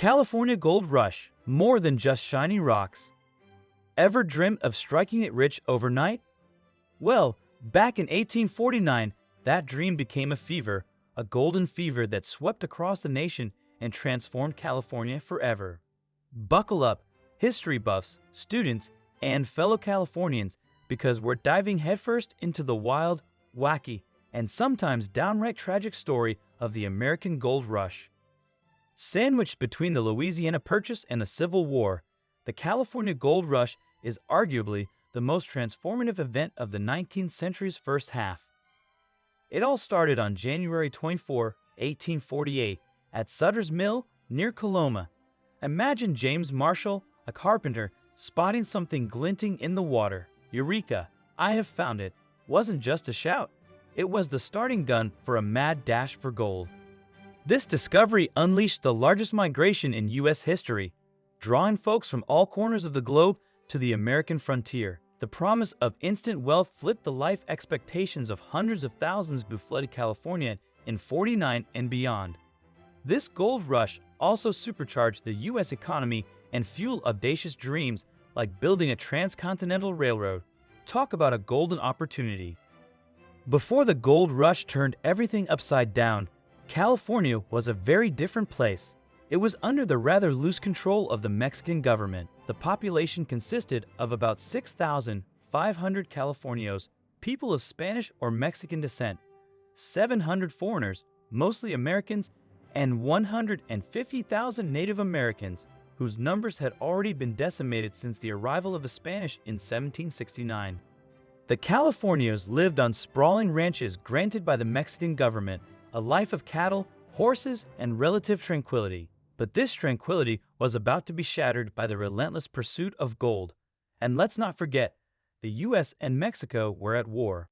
California Gold Rush, more than just shiny rocks. Ever dreamt of striking it rich overnight? Well, back in 1849, that dream became a fever, a golden fever that swept across the nation and transformed California forever. Buckle up, history buffs, students, and fellow Californians, because we're diving headfirst into the wild, wacky, and sometimes downright tragic story of the American Gold Rush. Sandwiched between the Louisiana Purchase and the Civil War, the California Gold Rush is arguably the most transformative event of the 19th century's first half. It all started on January 24, 1848, at Sutter's Mill near Coloma. Imagine James Marshall, a carpenter, spotting something glinting in the water. Eureka! I have found it. Wasn't just a shout. It was the starting gun for a mad dash for gold. This discovery unleashed the largest migration in U.S. history, drawing folks from all corners of the globe to the American frontier. The promise of instant wealth flipped the life expectations of hundreds of thousands who flooded California in '49 and beyond. This gold rush also supercharged the U.S. economy and fueled audacious dreams like building a transcontinental railroad. Talk about a golden opportunity. Before the gold rush turned everything upside down, California was a very different place. It was under the rather loose control of the Mexican government. The population consisted of about 6,500 Californios, people of Spanish or Mexican descent, 700 foreigners, mostly Americans, and 150,000 Native Americans, whose numbers had already been decimated since the arrival of the Spanish in 1769. The Californios lived on sprawling ranches granted by the Mexican government, a life of cattle, horses, and relative tranquility. But this tranquility was about to be shattered by the relentless pursuit of gold. And let's not forget, the U.S. and Mexico were at war.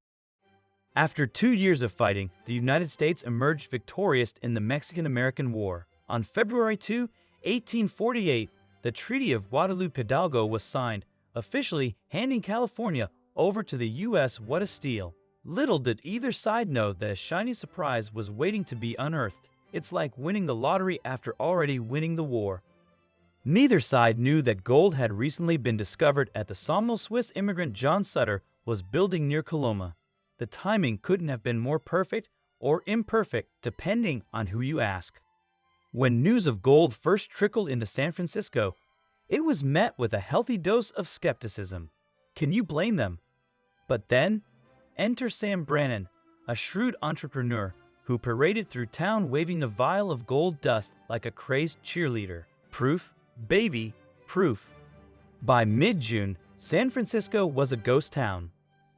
After 2 years of fighting, the United States emerged victorious in the Mexican-American War. On February 2, 1848, the Treaty of Guadalupe Hidalgo was signed, officially handing California over to the U.S. What a steal! Little did either side know that a shiny surprise was waiting to be unearthed. It's like winning the lottery after already winning the war. Neither side knew that gold had recently been discovered at the sawmill Swiss immigrant John Sutter was building near Coloma. The timing couldn't have been more perfect or imperfect, depending on who you ask. When news of gold first trickled into San Francisco, it was met with a healthy dose of skepticism. Can you blame them? But then, enter Sam Brannan, a shrewd entrepreneur who paraded through town waving a vial of gold dust like a crazed cheerleader. Proof, baby, proof. By mid-June, San Francisco was a ghost town.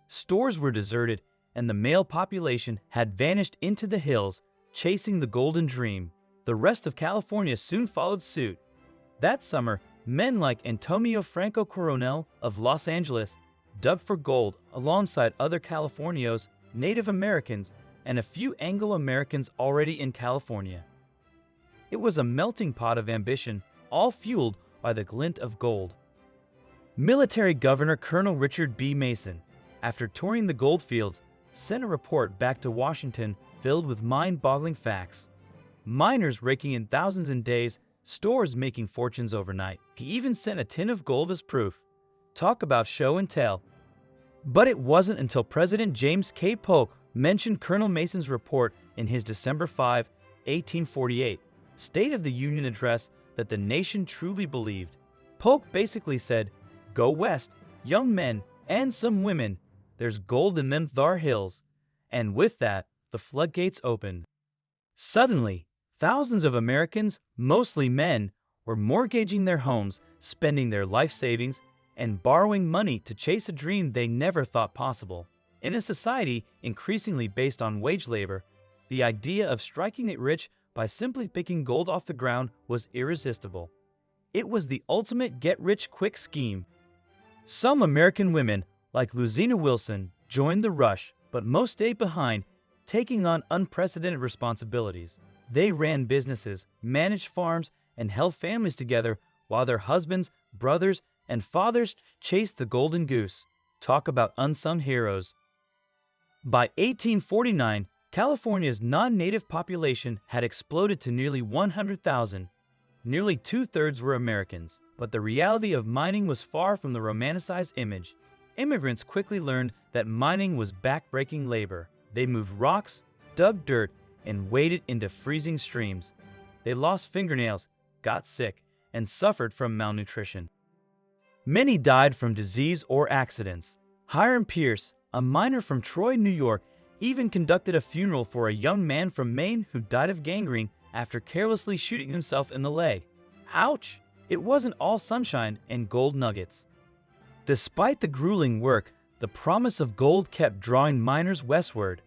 Stores were deserted, and the male population had vanished into the hills, chasing the golden dream. The rest of California soon followed suit. That summer, men like Antonio Franco Coronel of Los Angeles dug for gold alongside other Californios, Native Americans, and a few Anglo-Americans already in California. It was a melting pot of ambition, all fueled by the glint of gold. Military Governor Colonel Richard B. Mason, after touring the gold fields, sent a report back to Washington filled with mind-boggling facts. Miners raking in thousands in days, stores making fortunes overnight. He even sent a tin of gold as proof. Talk about show and tell. But it wasn't until President James K. Polk mentioned Colonel Mason's report in his December 5, 1848, State of the Union address that the nation truly believed. Polk basically said, "Go west, young men, and some women. There's gold in them thar hills." And with that, the floodgates opened. Suddenly, thousands of Americans, mostly men, were mortgaging their homes, spending their life savings, and borrowing money to chase a dream they never thought possible. In a society increasingly based on wage labor, the idea of striking it rich by simply picking gold off the ground was irresistible. It was the ultimate get-rich-quick scheme. Some American women, like Lucina Wilson, joined the rush, but most stayed behind, taking on unprecedented responsibilities. They ran businesses, managed farms, and held families together while their husbands, brothers, and fathers chased the golden goose. Talk about unsung heroes. By 1849, California's non-native population had exploded to nearly 100,000. Nearly two-thirds were Americans, but the reality of mining was far from the romanticized image. Immigrants quickly learned that mining was back-breaking labor. They moved rocks, dug dirt, and waded into freezing streams. They lost fingernails, got sick, and suffered from malnutrition. Many died from disease or accidents. Hiram Pierce, a miner from Troy, New York, even conducted a funeral for a young man from Maine who died of gangrene after carelessly shooting himself in the leg. Ouch! It wasn't all sunshine and gold nuggets. Despite the grueling work, the promise of gold kept drawing miners westward.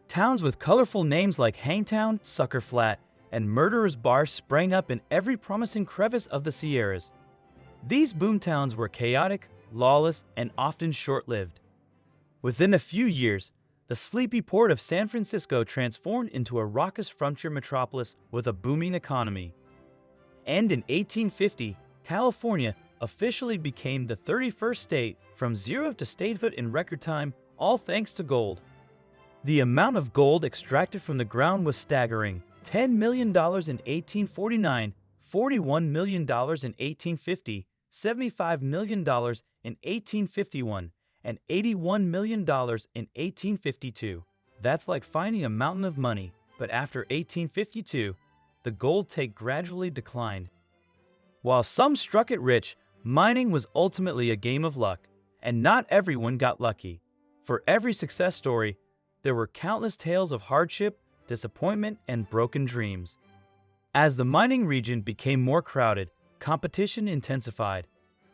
Towns with colorful names like Hangtown, Sucker Flat, and Murderer's Bar sprang up in every promising crevice of the Sierras. These boomtowns were chaotic, lawless, and often short-lived. Within a few years, the sleepy port of San Francisco transformed into a raucous frontier metropolis with a booming economy. And in 1850, California officially became the 31st state from zero to statehood in record time, all thanks to gold. The amount of gold extracted from the ground was staggering: $10 million in 1849, $41 million in 1850, $75 million in 1851, and $81 million in 1852. That's like finding a mountain of money, but after 1852, the gold take gradually declined. While some struck it rich, mining was ultimately a game of luck, and not everyone got lucky. For every success story, there were countless tales of hardship, disappointment, and broken dreams. As the mining region became more crowded, competition intensified.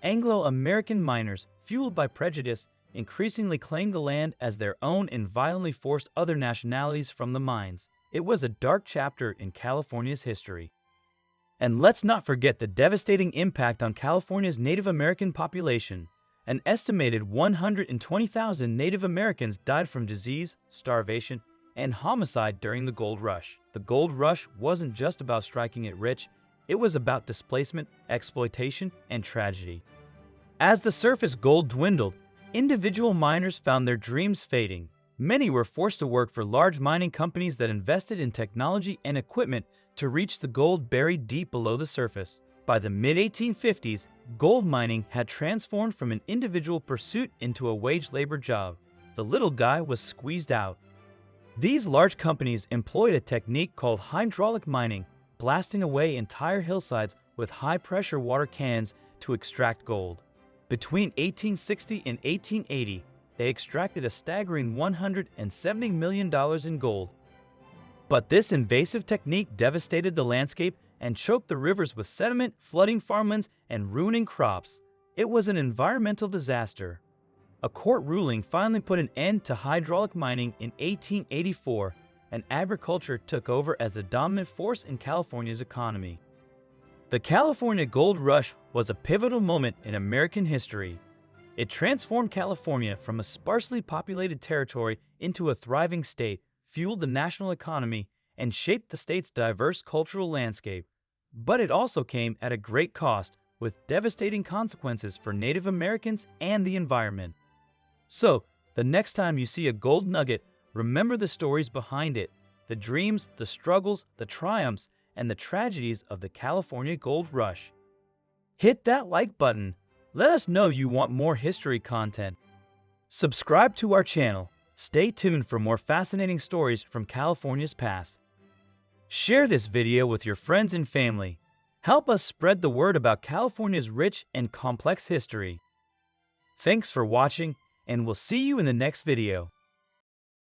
Anglo-American miners, fueled by prejudice, increasingly claimed the land as their own and violently forced other nationalities from the mines. It was a dark chapter in California's history. And let's not forget the devastating impact on California's Native American population. An estimated 120,000 Native Americans died from disease, starvation, and homicide during the gold rush. The gold rush wasn't just about striking it rich, it was about displacement, exploitation, and tragedy. As the surface gold dwindled, individual miners found their dreams fading. Many were forced to work for large mining companies that invested in technology and equipment to reach the gold buried deep below the surface. By the mid-1850s, gold mining had transformed from an individual pursuit into a wage labor job. The little guy was squeezed out. These large companies employed a technique called hydraulic mining, blasting away entire hillsides with high-pressure water cannons to extract gold. Between 1860 and 1880, they extracted a staggering $170 million in gold. But this invasive technique devastated the landscape and choked the rivers with sediment, flooding farmlands, and ruining crops. It was an environmental disaster. A court ruling finally put an end to hydraulic mining in 1884, and agriculture took over as the dominant force in California's economy. The California Gold Rush was a pivotal moment in American history. It transformed California from a sparsely populated territory into a thriving state, fueled the national economy, and shaped the state's diverse cultural landscape. But it also came at a great cost, with devastating consequences for Native Americans and the environment. So, the next time you see a gold nugget, remember the stories behind it, the dreams, the struggles, the triumphs, and the tragedies of the California Gold Rush. Hit that like button. Let us know you want more history content. Subscribe to our channel. Stay tuned for more fascinating stories from California's past. Share this video with your friends and family. Help us spread the word about California's rich and complex history. Thanks for watching, and we'll see you in the next video.